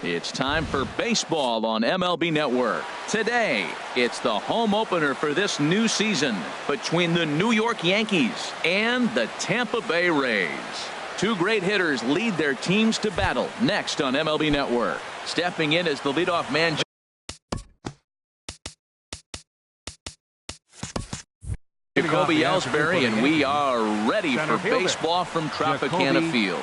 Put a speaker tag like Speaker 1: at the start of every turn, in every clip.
Speaker 1: It's time for baseball on MLB Network. Today, it's the home opener for this new season between the New York Yankees and the Tampa Bay Rays. Two great hitters lead their teams to battle next on MLB Network. Stepping in as the leadoff man, Jacoby Ellsbury, and we are ready for baseball from Tropicana Field.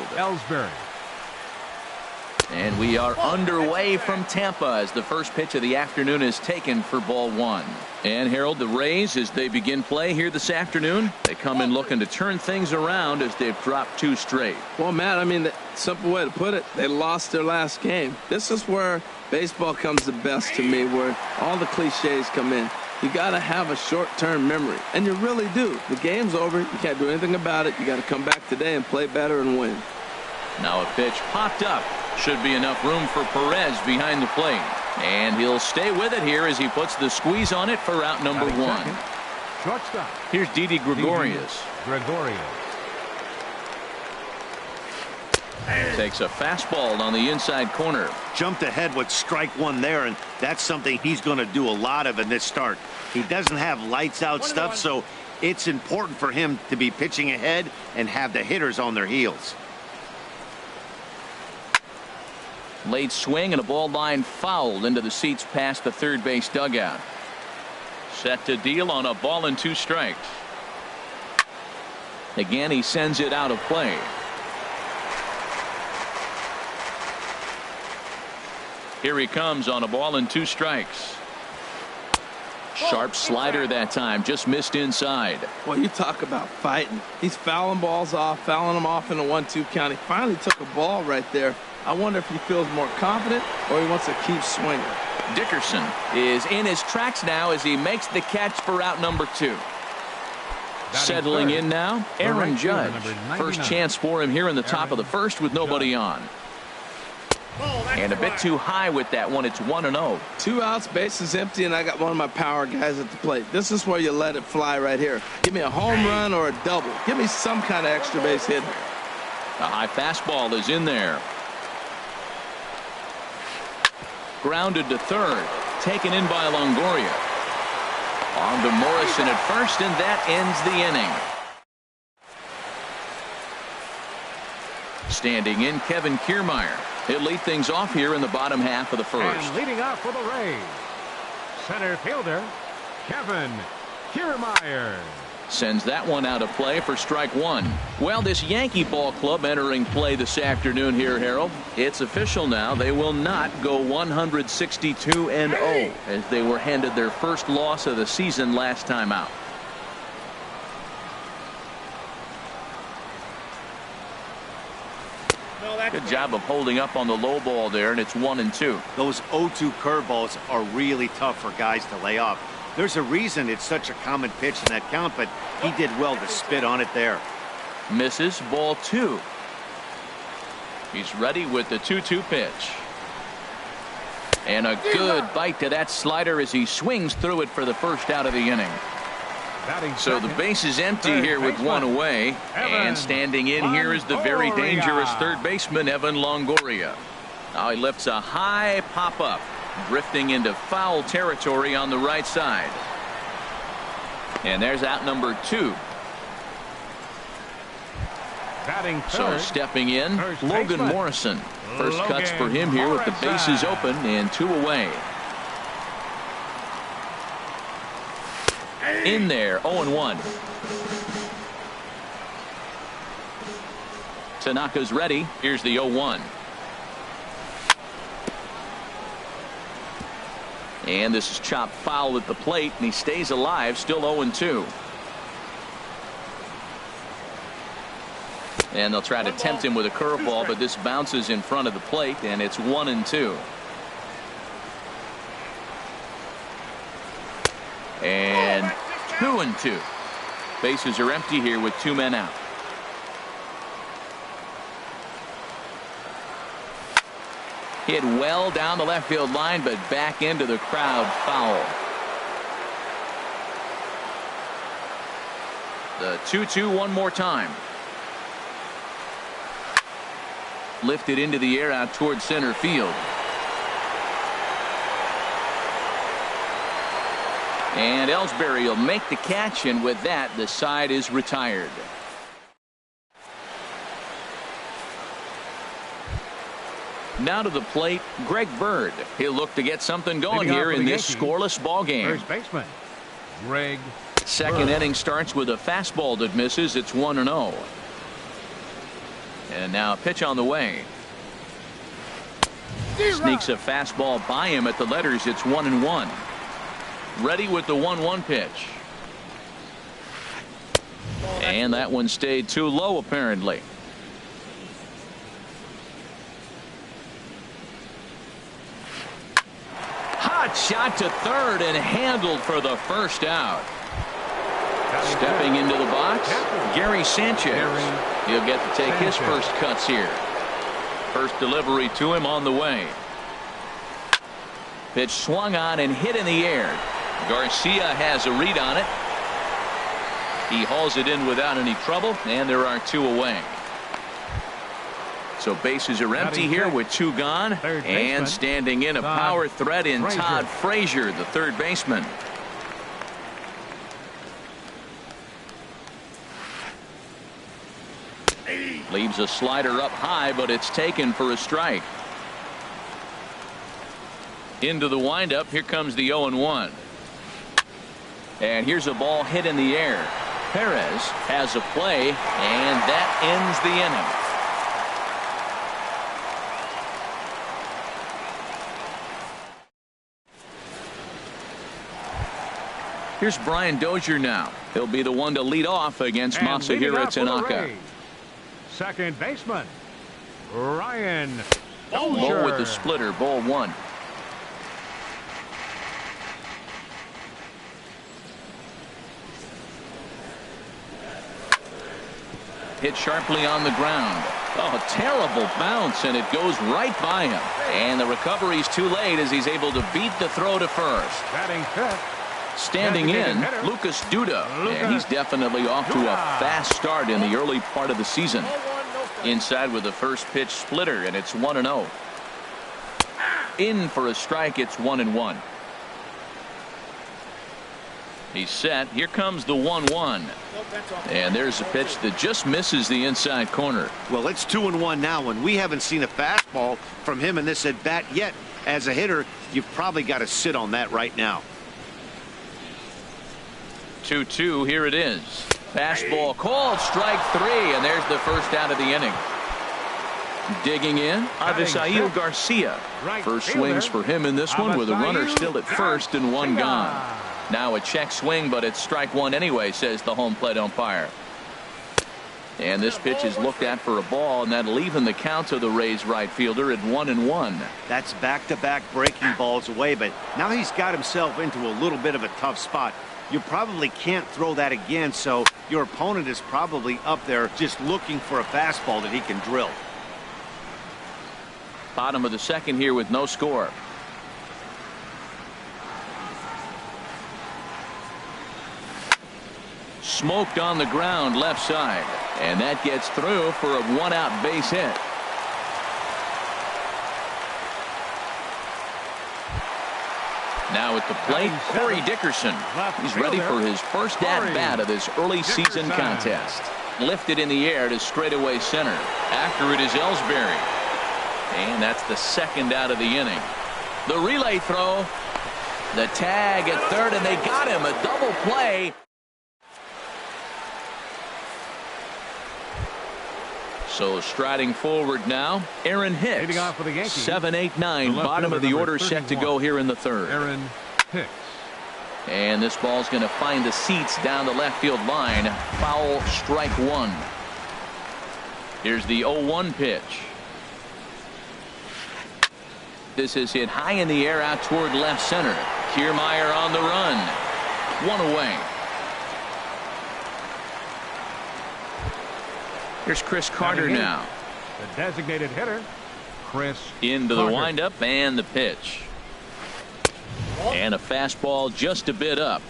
Speaker 1: And we are underway from Tampa as the first pitch of the afternoon is taken for ball one. And Harold, the Rays, as they begin play here this afternoon, they come in looking to turn things around as they've dropped two straight.
Speaker 2: Well, Matt, I mean, the simple way to put it, they lost their last game. This is where baseball comes the best to me, where all the cliches come in. You got to have a short-term memory, and you really do. The game's over. You can't do anything about it. You got to come back today and play better and win.
Speaker 1: Now a pitch popped up. Should be enough room for Perez behind the plate. And he'll stay with it here as he puts the squeeze on it for out number one.
Speaker 3: Shortstop.
Speaker 1: Here's Didi Gregorius. Takes a fastball on the inside corner.
Speaker 4: Jumped ahead with strike one there, and that's something he's going to do a lot of in this start. He doesn't have lights out stuff, so it's important for him to be pitching ahead and have the hitters on their heels.
Speaker 1: Late swing and a ball line fouled into the seats past the third base dugout. Set to deal on a ball and two strikes. Again, he sends it out of play. Here he comes on a ball and two strikes. Sharp slider that time, just missed inside.
Speaker 2: Well, you talk about fighting. He's fouling balls off, fouling them off in a 1-2 count. He finally took a ball right there. I wonder if he feels more confident or he wants to keep swinging.
Speaker 1: Dickerson is in his tracks now as he makes the catch for out number two. Settling in now, Aaron Judge. First chance for him here in the top of the first with nobody on. And a bit too high with that one. It's 1-0.
Speaker 2: 2 outs, bases empty, and I got one of my power guys at the plate. This is where you let it fly right here. Give me a home run or a double. Give me some kind of extra base hit.
Speaker 1: A high fastball is in there. Grounded to third. Taken in by Longoria. On to Morrison at first, and that ends the inning. Standing in, Kevin Kiermaier. He'll lead things off here in the bottom half of the first.
Speaker 3: And leading off for the Rays, center fielder Kevin Kiermaier.
Speaker 1: Sends that one out of play for strike one. Well, this Yankee ball club entering play this afternoon here, Harold. It's official now. They will not go 162-0 as they were handed their first loss of the season last time out. Good job of holding up on the low ball there, and it's 1-2.
Speaker 4: Those 0-2 curveballs are really tough for guys to lay off. There's a reason it's such a common pitch in that count, but he did well to spit on it there.
Speaker 1: Misses, ball two. He's ready with the 2-2 pitch. And a good bite to that slider as he swings through it for the first out of the inning. So the base is empty here with one away. And standing in here is the very dangerous third baseman, Evan Longoria. Now he lifts a high pop-up, drifting into foul territory on the right side. And there's out number two. So stepping in, Logan Morrison. First cuts for him here with the bases open and two away. In there, 0-1. Tanaka's ready. Here's the 0-1. And this is chopped foul at the plate, and he stays alive, still 0-2. And they'll try to tempt him with a curveball, but this bounces in front of the plate, and it's 1-2. And 2-2. Bases are empty here with two men out. Hit well down the left field line, but back into the crowd, foul. The 2-2 one more time. Lifted into the air out towards center field. And Ellsbury will make the catch, and with that, the side is retired. Now to the plate, Greg Bird. He'll look to get something going here in this scoreless ball game.
Speaker 3: First baseman, Greg
Speaker 1: Second
Speaker 3: Bird.
Speaker 1: inning starts with a fastball that misses. It's 1-0. And now a pitch on the way. Sneaks a fastball by him at the letters. It's 1-1. Ready with the 1-1 pitch. And that one stayed too low, apparently. Hot shot to third and handled for the first out. Stepping into the box, Gary Sanchez. He'll get to take his first cuts here. First delivery to him on the way. Pitch swung on and hit in the air. Garcia has a read on it. He hauls it in without any trouble, and there are two away. So bases are empty here with two gone, and standing in a power threat in Todd Frazier, the third baseman. Leaves a slider up high, but it's taken for a strike. Into the windup, here comes the 0-1. And here's a ball hit in the air. Perez has a play, and that ends the inning. Here's Brian Dozier now. He'll be the one to lead off against Masahiro Tanaka.
Speaker 3: Second baseman, Ryan
Speaker 1: Low with the splitter, ball one. Hit sharply on the ground. Oh, a terrible bounce, and it goes right by him. And the recovery's too late as he's able to beat the throw to first.
Speaker 3: Batting fifth.
Speaker 1: Standing in, Lucas Duda, and he's definitely off to a fast start in the early part of the season. Inside with the first pitch splitter, and it's 1-0. In for a strike, it's 1-1. He's set. Here comes the 1-1. And there's a pitch that just misses the inside corner.
Speaker 4: Well, it's 2-1 now, and we haven't seen a fastball from him in this at bat yet. As a hitter, you've probably got to sit on that right now.
Speaker 1: 2-2, here it is. Fastball called, strike three, and there's the first out of the inning. Digging in, Avisail Garcia. First swings for him in this one with a runner still at first and one gone. Now a check swing, but it's strike one anyway, says the home plate umpire. And this pitch is looked at for a ball, and that'll even the count of the Rays right fielder at 1-1.
Speaker 4: That's back-to-back breaking balls away, but now he's got himself into a little bit of a tough spot. You probably can't throw that again, so your opponent is probably up there just looking for a fastball that he can drill.
Speaker 1: Bottom of the second here with no score. Smoked on the ground left side, and that gets through for a one-out base hit. Now at the plate, Corey Dickerson. He's ready for his first at-bat of this early season contest. Lifted in the air to straightaway center. After it is Ellsbury. And that's the second out of the inning. The relay throw. The tag at third, and they got him. A double play. So striding forward now, Aaron Hicks. 7-8-9, bottom of the order, set to go here in the third.
Speaker 3: Aaron Hicks.
Speaker 1: And this ball's going to find the seats down the left field line. Foul, strike one. Here's the 0-1 pitch. This is hit high in the air out toward left center. Kiermaier on the run. One away. Here's Chris Carter now.
Speaker 3: The designated hitter, Chris
Speaker 1: Into the
Speaker 3: Carter.
Speaker 1: windup and the pitch. And a fastball just a bit up.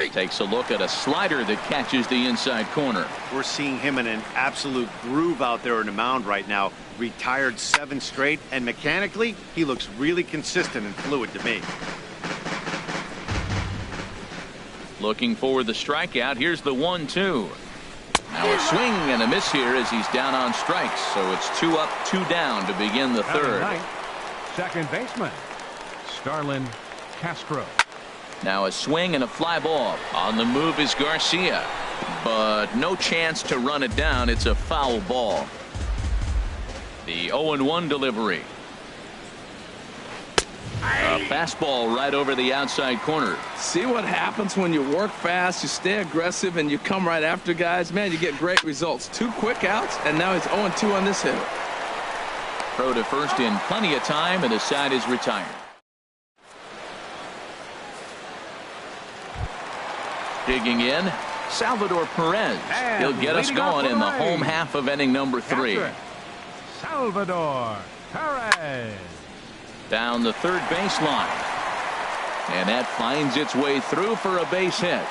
Speaker 1: Takes a look at a slider that catches the inside corner.
Speaker 4: We're seeing him in an absolute groove out there in the mound right now. Retired 7 straight, and mechanically, he looks really consistent and fluid to me.
Speaker 1: Looking for the strikeout. Here's the 1-2. Now a swing and a miss here as he's down on strikes. So it's 2 up, 2 down to begin the third.
Speaker 3: Second baseman, Starlin Castro.
Speaker 1: Now a swing and a fly ball. On the move is Garcia, but no chance to run it down. It's a foul ball. The 0-1 delivery. A fastball right over the outside corner.
Speaker 2: See what happens when you work fast, you stay aggressive, and you come right after guys. Man, you get great results. 2 quick outs, and now he's 0-2 on this hitter.
Speaker 1: Throw to first in plenty of time, and the side is retired. Digging in, Salvador Perez.
Speaker 3: And
Speaker 1: he'll get us going in the home
Speaker 3: right.
Speaker 1: half of inning number 3.
Speaker 3: Salvador Perez.
Speaker 1: Down the third baseline. And that finds its way through for a base hit.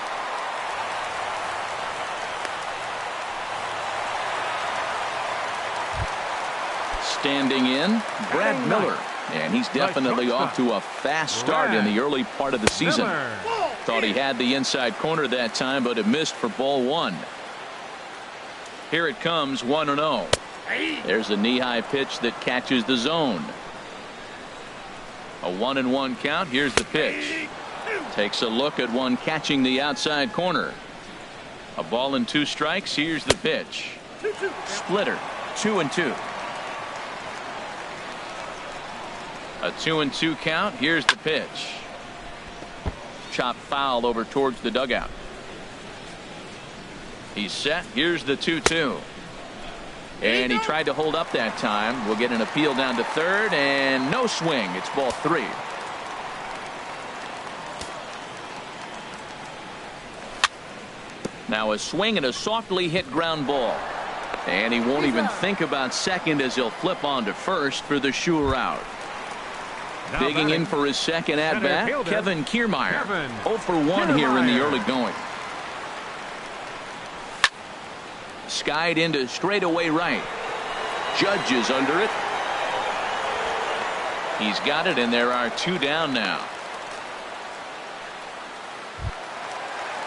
Speaker 1: Standing in, Brad Miller. And he's definitely off to a fast start in the early part of the season. Thought he had the inside corner that time, but it missed for ball 1. Here it comes, 1-0. There's a knee-high pitch that catches the zone. A 1-1 count. Here's the pitch. Takes a look at one catching the outside corner. A ball and 2 strikes. Here's the pitch. Splitter. 2-2. A 2-2 count. Here's the pitch. Chopped foul over towards the dugout. He's set. Here's the 2-2. And he tried to hold up that time. We'll get an appeal down to third, and no swing. It's ball 3. Now a swing and a softly hit ground ball. And he won't even think about second as he'll flip on to first for the sure out. Digging in for his second at-bat, Kevin Kiermaier. 0 for 1 here in the early going. Skied into straightaway right. Judge is under it. He's got it, and there are 2 down now.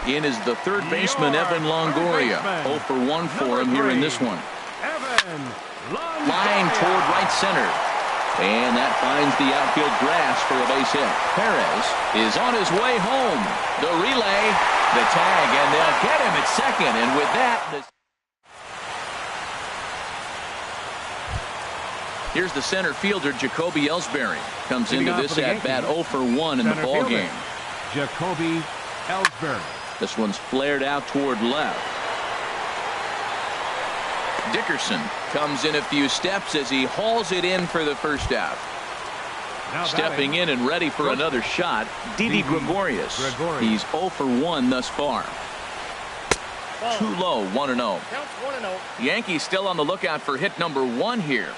Speaker 1: In is the third baseman, Evan Longoria. 0 for 1 for him here in this one. Line toward right center. And that finds the outfield grass for a base hit. Perez is on his way home. The relay, the tag, and they'll get him at second. And with that, here's the center fielder, Jacoby Ellsbury. Comes into this at-bat 0 for 1 in the ball game.
Speaker 3: Jacoby Ellsbury.
Speaker 1: This one's flared out toward left. Dickerson comes in a few steps as he hauls it in for the first out. Stepping in and ready for another shot, Didi Gregorius. He's 0 for 1 thus far. Too low, 1-0. Yankees still on the lookout for hit number 1 here.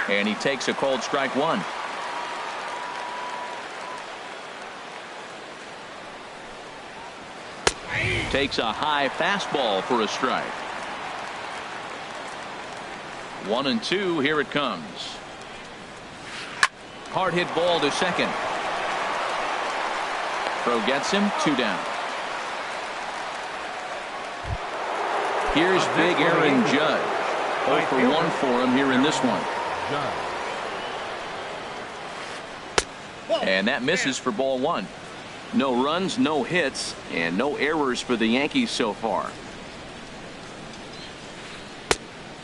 Speaker 1: And he takes a cold strike 1. Takes a high fastball for a strike. 1-2. Here it comes. Hard hit ball to second. Throw gets him. 2 down. Here's big Aaron Judge. 0 for 1 for him here in this one. And that misses for ball 1. No runs, no hits, and no errors for the Yankees so far.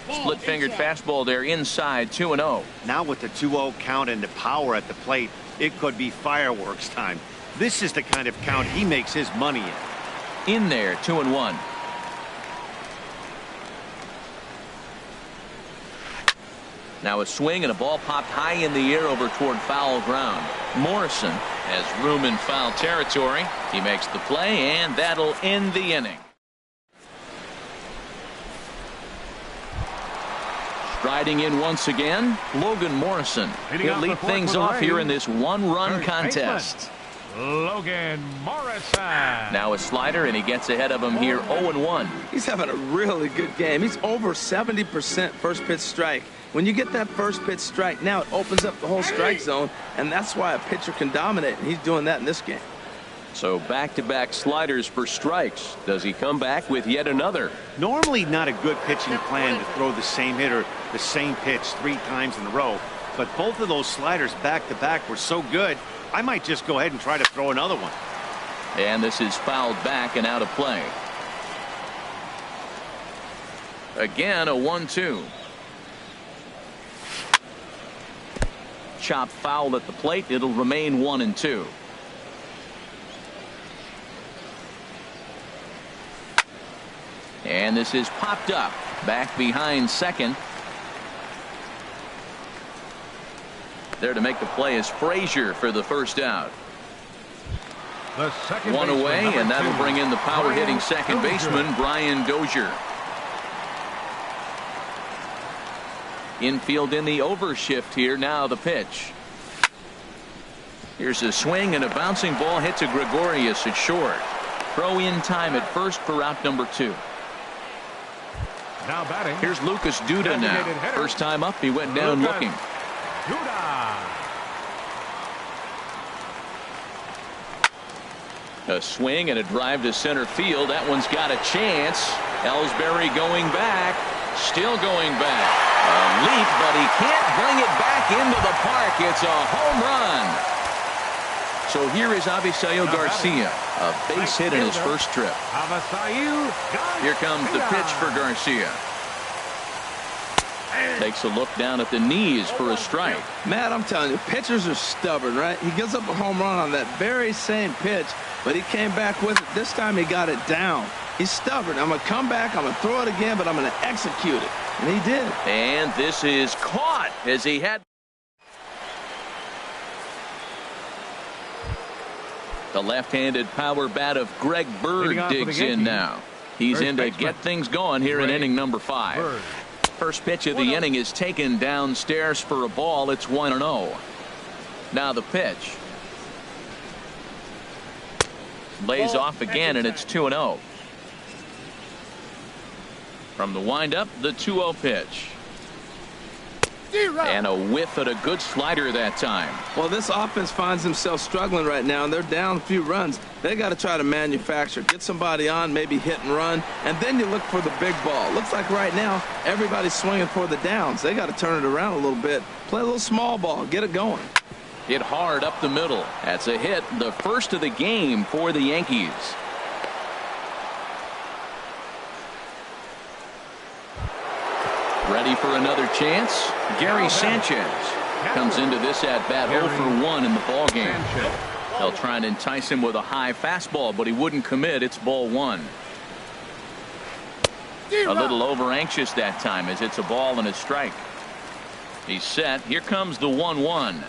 Speaker 1: Split-fingered fastball there inside, 2-0.
Speaker 4: Now with the 2-0 count and the power at the plate, it could be fireworks time. This is the kind of count he makes his money in.
Speaker 1: In there, 2-1. Now a swing and a ball popped high in the air over toward foul ground. Morrison has room in foul territory. He makes the play, and that'll end the inning. Riding in once again, Logan Morrison. He'll lead things off here in this one-run contest.
Speaker 3: Logan Morrison.
Speaker 1: Now a slider, and he gets ahead of him here 0-1.
Speaker 2: He's having a really good game. He's over 70% first pitch strike. When you get that first pitch strike, now it opens up the whole strike zone, and that's why a pitcher can dominate, and he's doing that in this game.
Speaker 1: So back-to-back sliders for strikes. Does he come back with yet another?
Speaker 4: Normally not a good pitching plan to throw the same hitter, the same pitch 3 times in a row. But both of those sliders back-to-back were so good, I might just go ahead and try to throw another one.
Speaker 1: And this is fouled back and out of play. Again, a 1-2. Chop foul at the plate. It'll remain 1-2. And this is popped up. Back behind second. There to make the play is Frazier for the first out.
Speaker 3: The second
Speaker 1: One
Speaker 3: baseman,
Speaker 1: away,
Speaker 3: number
Speaker 1: and that'll
Speaker 3: 2,
Speaker 1: bring in the power-hitting second baseman, Brian Dozier. Infield in the overshift here. Now the pitch. Here's a swing, and a bouncing ball hits a Gregorius at short. Throw in time at first for out number 2.
Speaker 3: Now batting.
Speaker 1: Here's Lucas Duda now. First time up, he went down looking.
Speaker 3: Duda.
Speaker 1: A swing and a drive to center field. That one's got a chance. Ellsbury going back. Still going back. A leap, but he can't bring it back into the park. It's a home run. So here is Avisail Garcia. A base hit in his first trip. Here comes the pitch for Garcia. Takes a look down at the knees for a strike.
Speaker 2: Matt, I'm telling you, pitchers are stubborn, right? He gives up a home run on that very same pitch, but he came back with it. This time he got it down. He's stubborn. I'm going to come back, I'm going to throw it again, but I'm going to execute it. And he did.
Speaker 1: And this is caught as he had. The left-handed power bat of Greg Bird digs in now. He's in to get things going here in inning number 5. First pitch of the inning is taken downstairs for a ball. It's 1-0. Now the pitch. Lays off again, and it's 2-0. From the windup, the 2-0 pitch. And a whiff at a good slider that time.
Speaker 2: Well, this offense finds themselves struggling right now, and they're down a few runs. They got to try to manufacture, get somebody on, maybe hit and run, and then you look for the big ball. Looks like right now everybody's swinging for the downs. They got to turn it around a little bit, play a little small ball, get it going.
Speaker 1: Hit hard up the middle. That's a hit, the first of the game for the Yankees. Ready for another chance? Gary Sanchez comes into this at-bat 0 for 1 in the ballgame. They'll try and entice him with a high fastball, but he wouldn't commit. It's ball 1. A little over-anxious that time as it's a ball and a strike. He's set. Here comes the 1-1.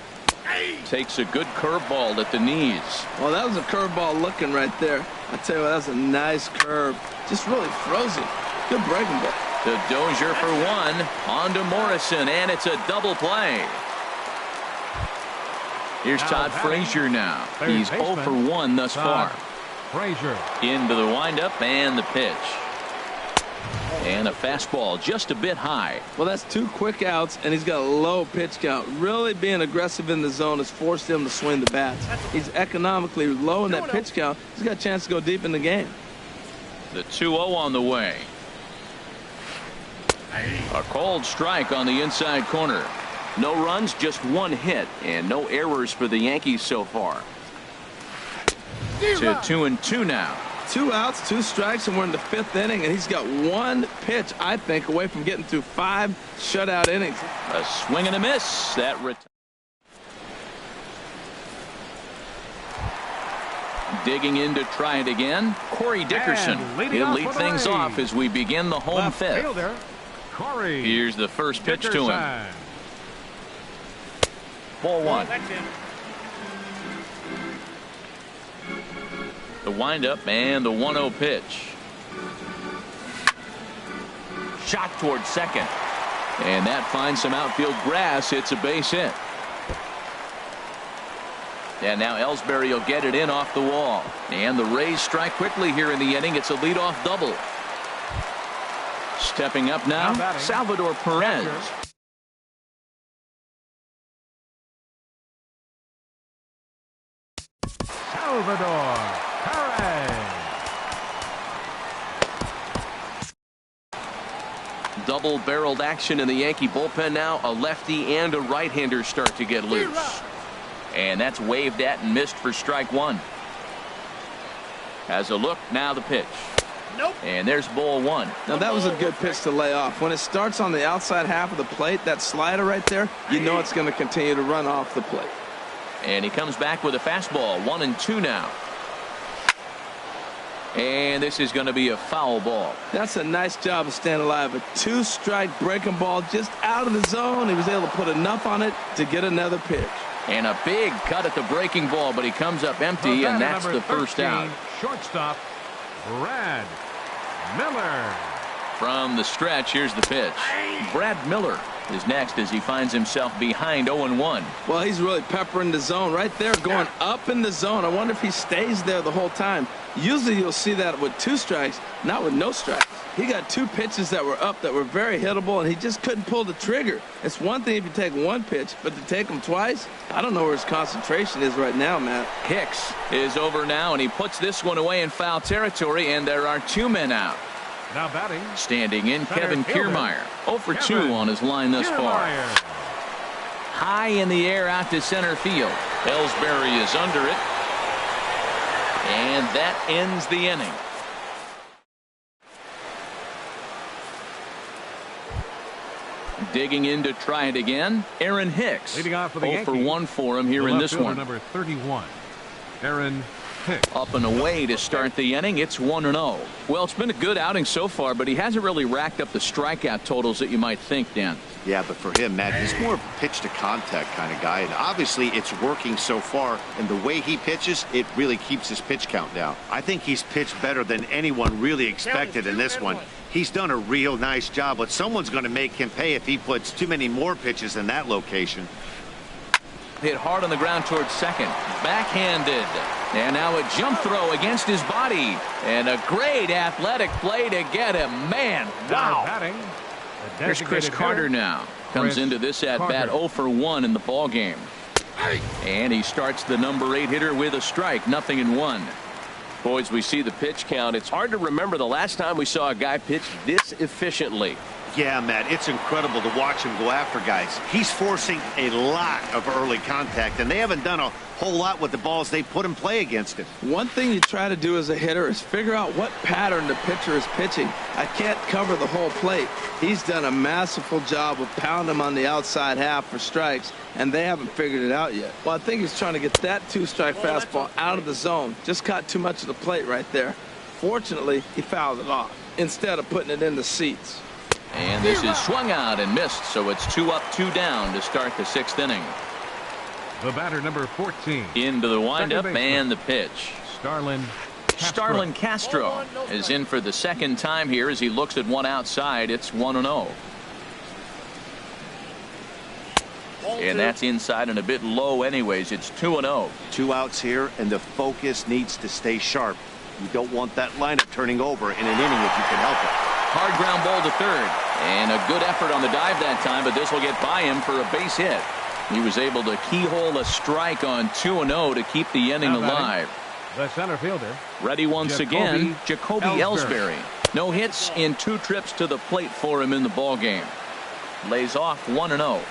Speaker 1: Takes a good curveball at the knees.
Speaker 2: Well, that was a curveball looking right there. I tell you what, that was a nice curve. Just really frozen. Good breaking ball.
Speaker 1: To Dozier for 1. On to Morrison, and it's a double play. Here's Todd Frazier now. He's 0 for 1 thus far.
Speaker 3: Frazier.
Speaker 1: Into the windup and the pitch. And a fastball just a bit high.
Speaker 2: Well, that's 2 quick outs, and he's got a low pitch count. Really being aggressive in the zone has forced him to swing the bats. He's economically low in that pitch count. He's got a chance to go deep in the game.
Speaker 1: The 2-0 on the way. A cold strike on the inside corner. No runs, just 1 hit, and no errors for the Yankees so far. To 2-2 now.
Speaker 2: 2 outs, 2 strikes, and we're in the 5th inning, and he's got 1 pitch, I think, away from getting through 5 shutout innings.
Speaker 1: A swing and a miss. That digging in to try it again. Corey Dickerson. He'll lead things off as we begin the home 5th. Here's the first pitch to him. Ball 1. The windup and the 1-0 pitch. Shot toward second. And that finds some outfield grass. It's a base hit. And now Ellsbury will get it in off the wall. And the Rays strike quickly here in the inning. It's a leadoff double. Stepping up now, Salvador Perez.
Speaker 3: Salvador Perez.
Speaker 1: Double-barreled action in the Yankee bullpen now. A lefty and a right-hander start to get loose. And that's waved at and missed for strike one. Has a look, now the pitch. Nope. And there's ball one.
Speaker 2: Now that was a good pitch to lay off. When it starts on the outside half of the plate, that slider right there, you know it's going to continue to run off the plate.
Speaker 1: And he comes back with a fastball. 1-2 now. And this is going to be a foul ball.
Speaker 2: That's a nice job of staying alive. A 2-strike breaking ball just out of the zone. He was able to put enough on it to get another pitch.
Speaker 1: And a big cut at the breaking ball, but he comes up empty, and that's the first out.
Speaker 3: Shortstop, Brad Miller.
Speaker 1: From the stretch, here's the pitch. Brad Miller is next as he finds himself behind 0-1.
Speaker 2: Well, he's really peppering the zone right there, going up in the zone. I wonder if he stays there the whole time. Usually you'll see that with 2 strikes, not with no strikes. He got 2 pitches that were up that were very hittable, and he just couldn't pull the trigger. It's one thing if you take 1 pitch, but to take them twice, I don't know where his concentration is right now, Matt.
Speaker 1: Hicks is over now, and he puts this one away in foul territory, and there are 2 men out.
Speaker 3: Now batting.
Speaker 1: Standing in, Kevin Kiermaier. 0 for 2 on his line thus far. High in the air out to center field. Ellsbury is under it. And that ends the inning. Digging in to try it again, Aaron Hicks.
Speaker 3: Leading off for the
Speaker 1: 0 for 1 for him here in this one.
Speaker 3: Number 31, Aaron Hicks.
Speaker 1: Up and away to start the inning. It's 1-0. Well, it's been a good outing so far, but he hasn't really racked up the strikeout totals that you might think, Dan.
Speaker 4: Yeah, but for him, Matt, he's more of a pitch-to-contact kind of guy, and obviously it's working so far, and the way he pitches, it really keeps his pitch count down. I think he's pitched better than anyone really expected in this one. He's done a real nice job, but someone's going to make him pay if he puts too many more pitches in that location.
Speaker 1: Hit hard on the ground towards second. Backhanded. And now a jump throw against his body. And a great athletic play to get him. Man, wow. Here's Chris Carter now. Comes into this at-bat 0 for 1 in the ball game. And he starts the number 8 hitter with a strike. 0-1. Boys, we see the pitch count. It's hard to remember the last time we saw a guy pitch this efficiently.
Speaker 4: Yeah, Matt, it's incredible to watch him go after guys. He's forcing a lot of early contact, and they haven't done a whole lot with the balls they put in play against him.
Speaker 2: One thing you try to do as a hitter is figure out what pattern the pitcher is pitching. I can't cover the whole plate. He's done a masterful job of pounding him on the outside half for strikes, and they haven't figured it out yet. Well, I think he's trying to get that 2-strike fastball out of the zone. Just caught too much of the plate right there. Fortunately, he fouled it off instead of putting it in the seats.
Speaker 1: And this is swung out and missed, so it's 2 up, 2 down to start the 6th inning.
Speaker 3: The batter, number 14.
Speaker 1: Into the windup and the pitch. Starlin Castro is in for the 2nd time here as he looks at one outside. It's 1-0. And that's inside and a bit low anyways. It's 2-0.
Speaker 4: 2 outs here, and the focus needs to stay sharp. You don't want that lineup turning over in an inning if you can help it.
Speaker 1: Hard ground ball to third. And a good effort on the dive that time, but this will get by him for a base hit. He was able to keyhole a strike on 2-0 to keep the inning alive.
Speaker 3: The center fielder.
Speaker 1: Ready once again, Jacoby Ellsbury. No hits in 2 trips to the plate for him in the ball game. Lays off 1-0.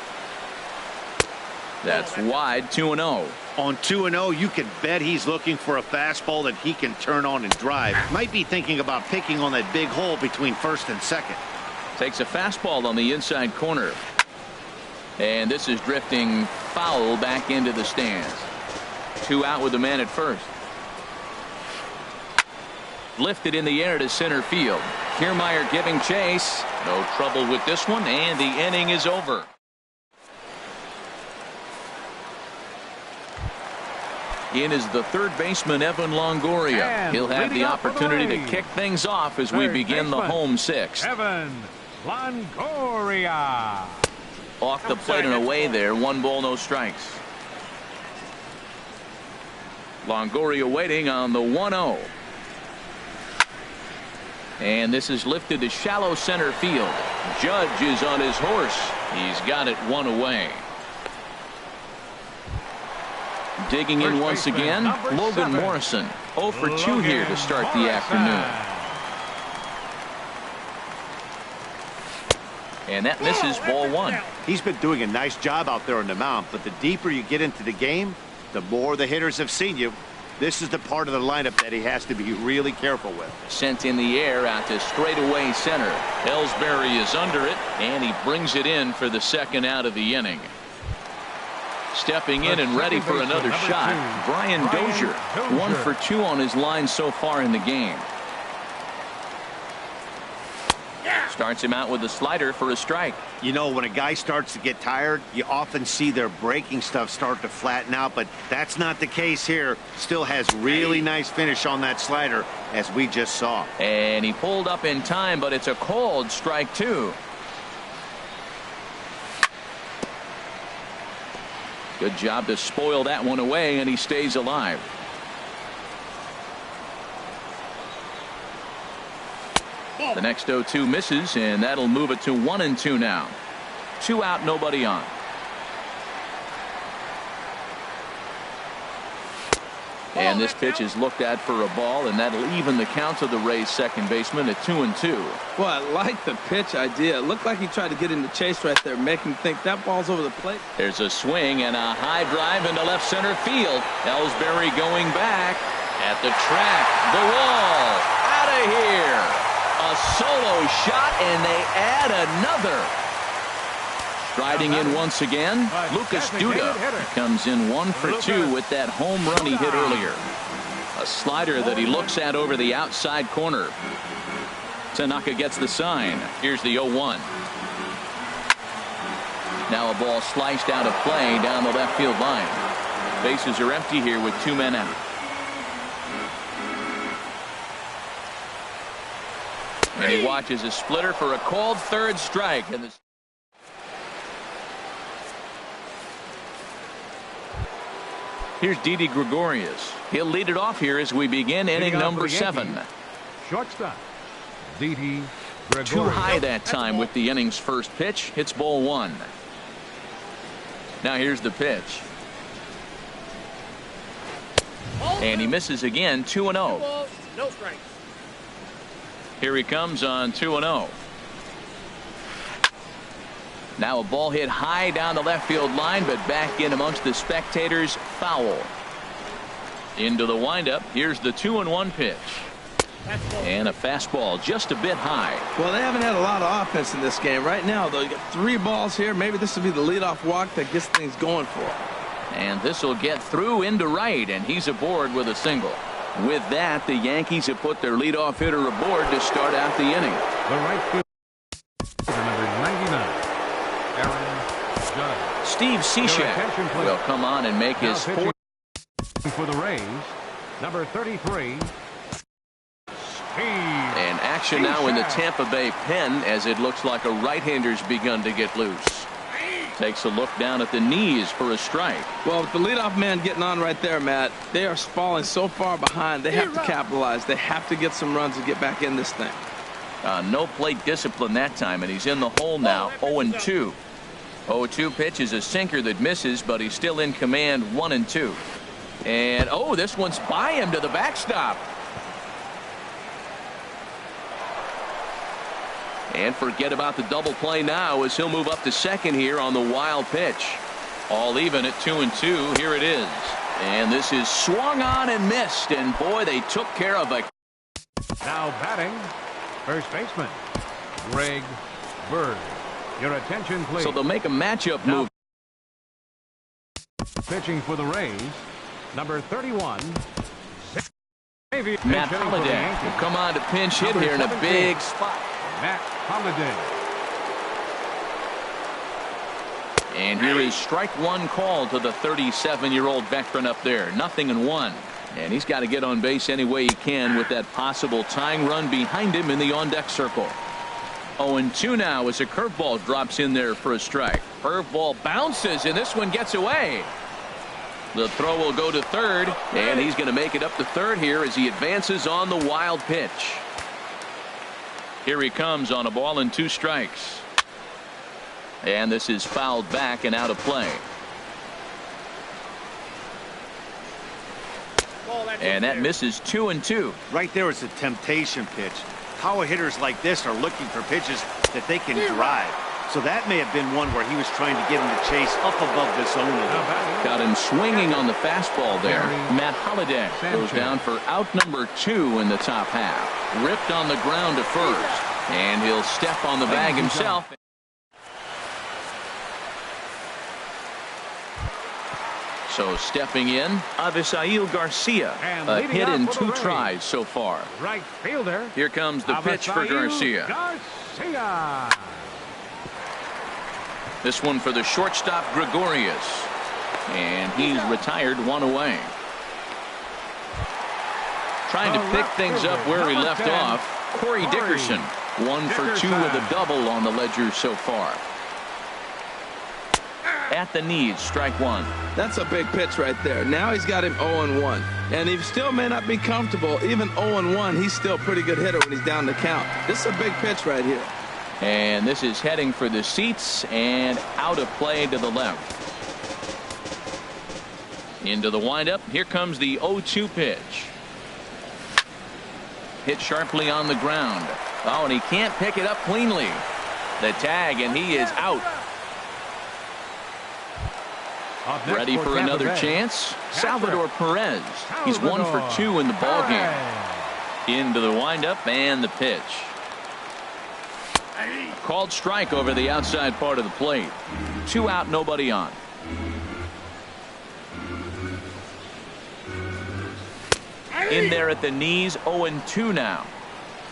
Speaker 1: That's wide, 2-0.
Speaker 4: On 2-0, you can bet he's looking for a fastball that he can turn on and drive. Might be thinking about picking on that big hole between first and second.
Speaker 1: Takes a fastball on the inside corner. And this is drifting foul back into the stands. 2 out with the man at first. Lifted in the air to center field. Kiermaier giving chase. No trouble with this one, and the inning is over. In is the third baseman, Evan Longoria. He'll have the opportunity to kick things off as we begin the home 6th.
Speaker 3: Evan Longoria.
Speaker 1: Off the plate and away there. 1 ball, no strikes. Longoria waiting on the 1-0. And this is lifted to shallow center field. Judge is on his horse. He's got it 1 away. Digging in once again, Logan Morrison. 0 for 2 here to start the afternoon. And that misses, ball 1.
Speaker 4: He's been doing a nice job out there on the mound, but the deeper you get into the game, the more the hitters have seen you. This is the part of the lineup that he has to be really careful with.
Speaker 1: Sent in the air out to straightaway center. Ellsbury is under it, and he brings it in for the second out of the inning. Stepping in and ready for another shot, Brian Dozier. 1 for 2 on his line so far in the game. Starts him out with a slider for a strike.
Speaker 4: You know, when a guy starts to get tired, you often see their breaking stuff start to flatten out, but that's not the case here. Still has really nice finish on that slider, as we just saw.
Speaker 1: And he pulled up in time, but it's a called strike 2. Good job to spoil that one away, and he stays alive. The next 0-2 misses, and that'll move it to 1-2 now. 2 out, nobody on. And this pitch is looked at for a ball, and that'll even the count to the Rays second baseman at 2-2.
Speaker 2: Well, I like the pitch idea. It looked like he tried to get in the chase right there, making him think that ball's over the plate.
Speaker 1: There's a swing and a high drive into left center field. Ellsbury going back at the track. The wall. Out of here. A solo shot, and they add another. Striding in once again, Lucas Duda comes in 1 for 2 with that home run he hit earlier. A slider that he looks at over the outside corner. Tanaka gets the sign. Here's the 0-1. Now a ball sliced out of play down the left field line. Bases are empty here with 2 men out. And he watches a splitter for a called third strike. And here's Didi Gregorius. He'll lead it off here as we begin inning number 7.
Speaker 3: Shortstop, Didi Gregorius.
Speaker 1: Too high that time with the inning's first pitch. Hits ball 1. Now here's the pitch. And he misses again, 2-0.
Speaker 5: No strikes.
Speaker 1: Here he comes on 2-0. Now a ball hit high down the left field line, but back in amongst the spectators. Foul. Into the windup. Here's the 2-1 pitch. And a fastball just a bit high.
Speaker 2: Well, they haven't had a lot of offense in this game. Right now, though, you got 3 balls here. Maybe this will be the leadoff walk that gets things going for him.
Speaker 1: And this will get through into right, and he's aboard with a single. With that, the Yankees have put their leadoff hitter aboard to start out the inning.
Speaker 3: The right fielder, number 99, Aaron Judge.
Speaker 1: Steve Cishek will come on and make his fourth.
Speaker 3: For the Rays, number 33, Steve.
Speaker 1: And action now in the Tampa Bay pen as it looks like a right-hander's begun to get loose. Takes a look down at the knees for a strike.
Speaker 2: Well, with the leadoff man getting on right there, Matt, they are falling so far behind. They have to capitalize. They have to get some runs to get back in this thing.
Speaker 1: No plate discipline that time, and he's in the hole now. 0-2. 0-2 pitch is a sinker that misses, but he's still in command. 1-2. And oh, this one's by him to the backstop. And forget about the double play now as he'll move up to second here on the wild pitch. All even at 2-2. Here it is. And this is swung on and missed. And boy, they took care of it.
Speaker 3: Now batting, first baseman, Greg Bird. Your attention, please.
Speaker 1: So they'll make a matchup move.
Speaker 3: Pitching for the Rays, number 31.
Speaker 1: Matt Holliday will come on to pinch hit here in a big spot.
Speaker 3: Matt Holliday.
Speaker 1: And here is strike 1 called to the 37-year-old veteran up there. 0-1. And he's got to get on base any way he can with that possible tying run behind him in the on-deck circle. 0-2 now as a curveball drops in there for a strike. Curveball bounces, and this one gets away. The throw will go to third, and he's going to make it up to third here as he advances on the wild pitch. Here he comes on a ball and 2 strikes. And this is fouled back and out of play. And that misses 2-2.
Speaker 4: Right there is a temptation pitch. Power hitters like this are looking for pitches that they can drive. So that may have been one where he was trying to get him to chase up above the zone a little.
Speaker 1: Got him swinging on the fastball there. Matt Holliday goes down for out number 2 in the top half. Ripped on the ground to first. And he'll step on the bag himself. So stepping in, Avisail Garcia. A hit in 2 tries so far.
Speaker 3: Right fielder.
Speaker 1: Here comes the pitch for Garcia. This one for the shortstop Gregorius. And he's retired 1 away. Trying to pick things up where he left off. Corey Dickerson. 1 for 2 with a double on the ledger so far. At the knees, strike 1.
Speaker 2: That's a big pitch right there. Now he's got him 0-1. And he still may not be comfortable. Even 0-1, he's still a pretty good hitter when he's down the count. This is a big pitch right here.
Speaker 1: And this is heading for the seats and out of play to the left. Into the windup. Here comes the 0-2 pitch. Hit sharply on the ground. Oh, and he can't pick it up cleanly. The tag, and he is out. Ready for another chance? Salvador Perez. He's 1 for 2 in the ballgame. Into the windup and the pitch. Called strike over the outside part of the plate. 2 out, nobody on. In there at the knees, 0-2 now.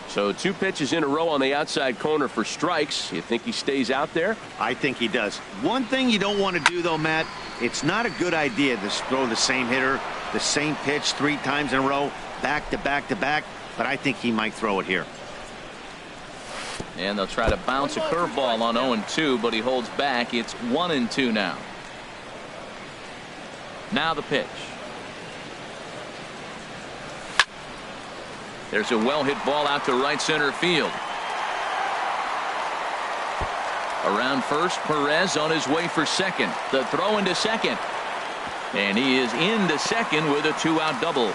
Speaker 5: So 2 pitches in a row on the outside corner for strikes. You think he stays out there?
Speaker 4: I think he does. One thing you don't want to do, though, Matt, it's not a good idea to throw the same hitter, the same pitch 3 times in a row, back to back to back, but I think he might throw it here.
Speaker 1: And they'll try to bounce a curveball on 0-2, but he holds back. It's 1-2 now. Now the pitch. There's a well-hit ball out to right center field. Around first, Perez on his way for second. The throw into second. And he is into second with a 2-out double.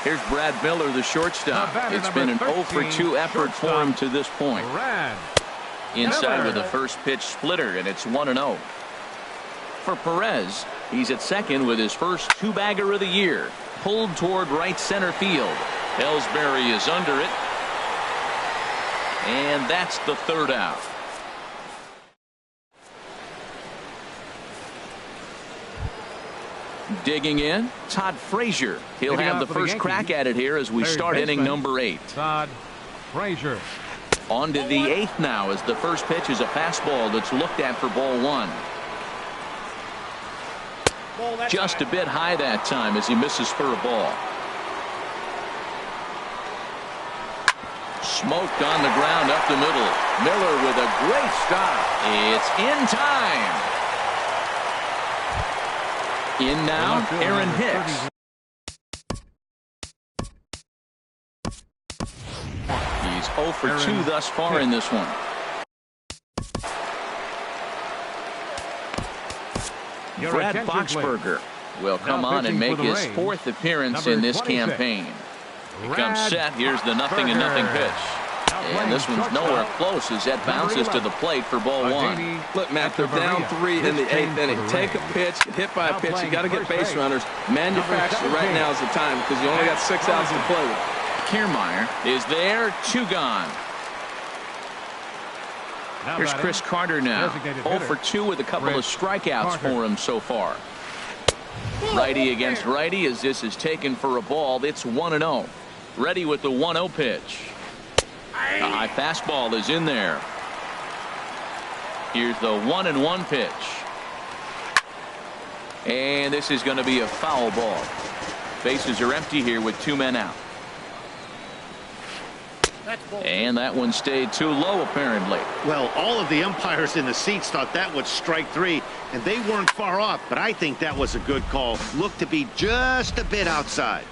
Speaker 1: Here's Brad Miller, the shortstop. It's been an 0 for 2 effort for him to this point. Inside with a first pitch splitter, and it's 1-0. For Perez, he's at second with his first 2-bagger of the year. Pulled toward right center field. Ellsbury is under it. And that's the 3rd out. Digging in, Todd Frazier. He'll have the first crack at it here as we start inning number 8.
Speaker 3: Todd Frazier.
Speaker 1: On to the 8th now as the first pitch is a fastball that's looked at for ball 1. Just a bit high that time as he misses for a ball. Smoked on the ground up the middle. Miller with a great stop. It's in time. In now, Aaron Hicks. He's 0 for 2 thus far in this one. Brad Boxberger will come on and make his 4th appearance in this campaign. He comes set. Here's the 0-0 pitch. And this one's nowhere close as that bounces to the plate for ball 1.
Speaker 2: Look, Matt, they're down 3 in the 8th inning. Take a pitch, get hit by a pitch. You got to get base runners. Manufacture right now is the time because you only got 6 outs to play with.
Speaker 1: Kiermaier is there. 2 gone. Here's Chris Carter now. 0 for 2 with a couple of strikeouts for him so far. Righty against righty as this is taken for a ball. It's 1-0. Ready with the 1-0 pitch. The high fastball is in there. Here's the 1-1 pitch. And this is going to be a foul ball. Bases are empty here with 2 men out. And that one stayed too low, apparently.
Speaker 4: Well, all of the umpires in the seats thought that was strike 3, and they weren't far off, but I think that was a good call. Looked to be just a bit outside.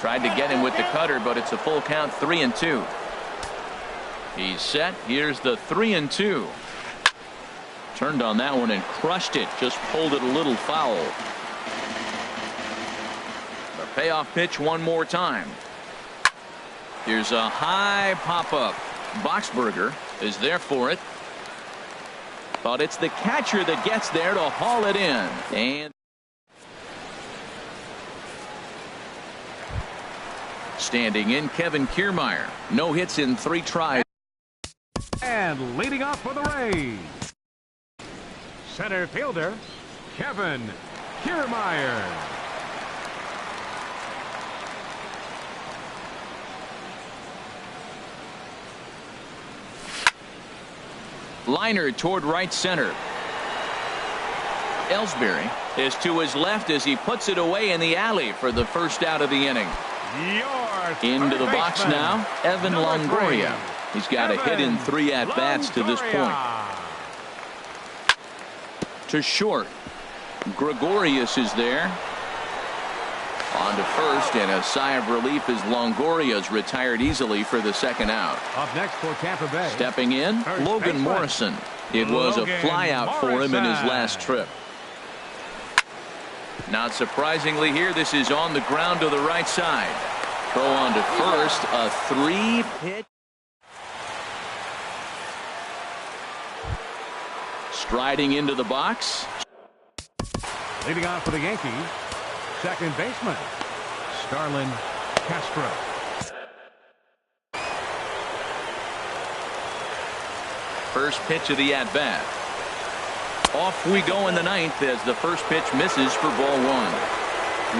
Speaker 1: Tried to get him with the cutter, but it's a full count, 3-2. He's set. Here's the 3-2. Turned on that one and crushed it. Just pulled it a little foul. The payoff pitch one more time. Here's a high pop-up. Boxberger is there for it. But it's the catcher that gets there to haul it in. And standing in, Kevin Kiermaier. No hits in 3 tries.
Speaker 3: And leading off for the Rays, center fielder, Kevin Kiermaier.
Speaker 1: Liner toward right center. Ellsbury is to his left as he puts it away in the alley for the first out of the inning. Into the box now, Evan Longoria. He's got a hit in 3 at-bats to this point. To short. Gregorius is there. On to first, and a sigh of relief as Longoria's retired easily for the second out.
Speaker 3: Up next for Tampa Bay,
Speaker 1: stepping in, Logan Morrison. It was a flyout for him in his last trip. Not surprisingly here, this is on the ground to the right side. Throw on to first, a 3-pitch. Striding into the box.
Speaker 3: Leading off for the Yankees, second baseman, Starlin Castro.
Speaker 1: First pitch of the at-bat. Off we go in the 9th as the first pitch misses for ball 1.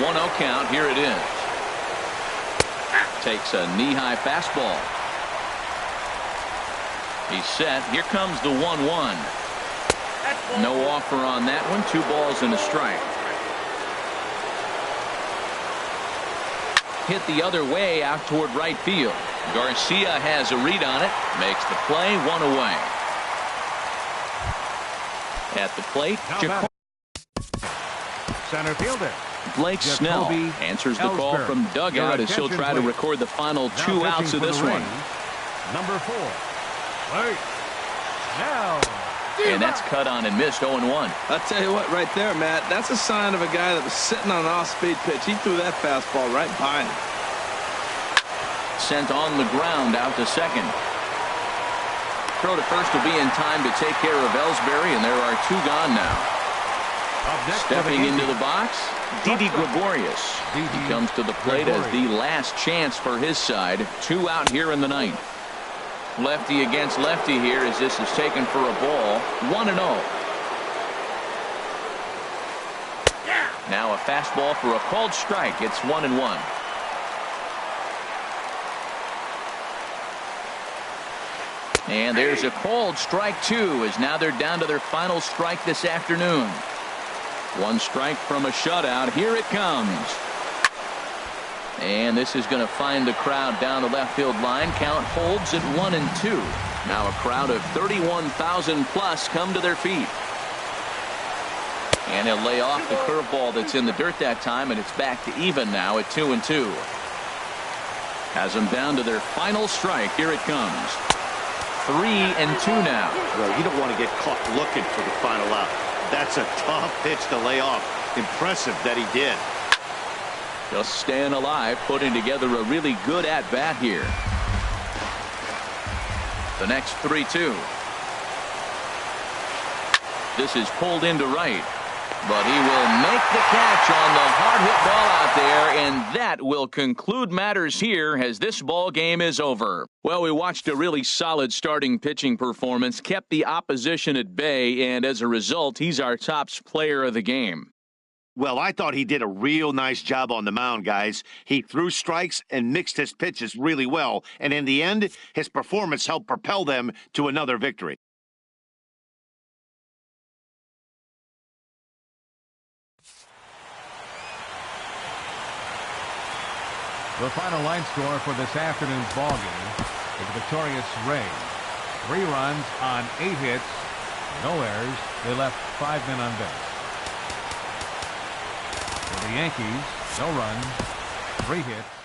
Speaker 1: 1-0 count. Here it is. Takes a knee-high fastball. He's set. Here comes the 1-1. No offer on that one. 2 balls and a strike. Hit the other way out toward right field. Garcia has a read on it. Makes the play. 1 away. At the plate,
Speaker 3: center fielder
Speaker 1: Blake Snell answers the call from dugout as he'll try to record the final 2 outs of this one.
Speaker 3: Number 4, Blake Snell.
Speaker 1: And that's cut on and missed. 0-1.
Speaker 2: I'll tell you what, right there, Matt, that's a sign of a guy that was sitting on an off-speed pitch. He threw that fastball right by him.
Speaker 1: Sent on the ground out to second. Throw to first will be in time to take care of Ellsbury, and there are 2 gone now. Stepping into the box, Didi Gregorius. He comes to the plate as the last chance for his side. 2 out here in the 9th. Lefty against lefty here as this is taken for a ball. 1-0. Now a fastball for a called strike. It's 1-1. And there's a called strike 2 as now they're down to their final strike this afternoon. 1 strike from a shutout. Here it comes. And this is going to find the crowd down the left field line. Count holds at 1-2. Now a crowd of 31,000 plus come to their feet. And he'll lay off the curveball that's in the dirt that time, and it's back to even now at 2-2. Has them down to their final strike. Here it comes. 3-2 now.
Speaker 4: Well, you don't want to get caught looking for the final out. That's a tough pitch to lay off. Impressive that he did.
Speaker 1: Just staying alive, putting together a really good at-bat here. The next 3-2. This is pulled into right. But he will make the catch on the hard hit ball out there, and that will conclude matters here as this ball game is over. Well, we watched a really solid starting pitching performance, kept the opposition at bay, and as a result, he's our top player of the game.
Speaker 4: Well, I thought he did a real nice job on the mound, guys. He threw strikes and mixed his pitches really well, and in the end, his performance helped propel them to another victory.
Speaker 3: The final line score for this afternoon's ball game is the victorious Rays. 3 runs on 8 hits, no errors. They left 5 men on base. For the Yankees, no runs, 3 hits.